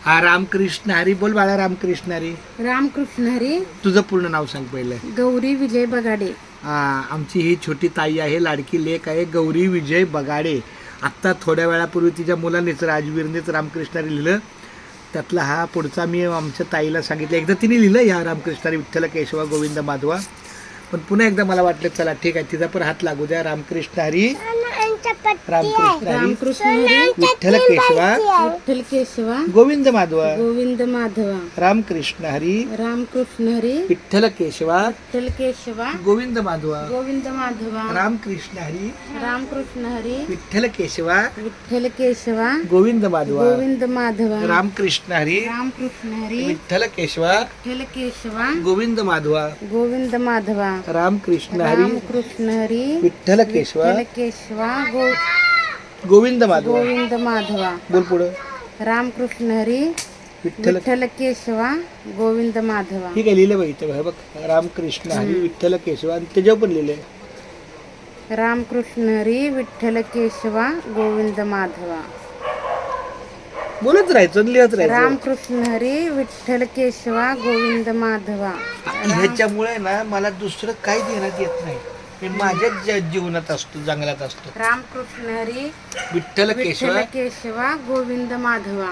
हा रामकृष्ण हरी. बोल बाळा रामकृष्ण हरी. रामकृष्ण हरी. तुझं पूर्ण नाव सांग पहिलं. गौरी विजय बगाडे. आमची ही छोटी ताई आहे, लाडकी लेक आहे गौरी विजय बगाडे. आत्ता थोड्या वेळापूर्वी तिच्या मुलानेच राजवीरनेच रामकृष्ण हरी लिहिलं. त्यातला हा पुढचा मी आमच्या ताईला सांगितलं. एकदा तिने लिहिलं या रामकृष्ण हरी विठ्ठल केशवा गोविंद माधवा, पण पुन्हा एकदा मला वाटलं चला ठीक आहे तिचा पण हात लागू द्या. रामकृष्ण हरी रामकृष्ण हरी रामकृष्ण हरी. विठ्ठल केशवा विठ्ठल केशवा गोविंद माधवा. गोविंद माधवा. रामकृष्ण हरी रामकृष्ण हरी. विठ्ठल केशवा विठ्ठल केशवा गोविंद माधवा. गोविंद माधवा. रामकृष्ण हरी रामकृष्ण हरी. विठ्ठल केशवा विठ्ठल केशवा गोविंद माधवा. गोविंद माधवा. रामकृष्ण हरी रामकृष्ण हरी. विठ्ठल केशवा विठ्ठल केशवा गोविंद माधवा. गोविंद माधवा. रामकृष्ण हरी रामकृष्ण हरी. विठ्ठल केशवा विठ्ठल केशवा गोविंद माधवा. गोविंद माधवा. बोल पुढं. रामकृष्ण हरी. विठ्ठल विठ्ठल केशवा गोविंद माधवा. ठीक आहे लिहिलं बघ इथं बघ. रामकृष्ण हरी विठ्ठल केशवा आणि त्याच्यावर पण लिहिलंय रामकृष्ण हरी. विठ्ठल केशवा गोविंद माधवा. बोलत राहायचं लिहत राहायचं. रामकृष्ण हरी. विठ्ठल केशवा गोविंद माधवा. ह्याच्यामुळे ना मला दुसरं काही देण्यात येत नाही. हे माझ्याच जीवनात असतो, जंगलात असतो. रामकृष्ण हरी. विठ्ठल केशवा विठ्ठल केशवा गोविंद माधवा.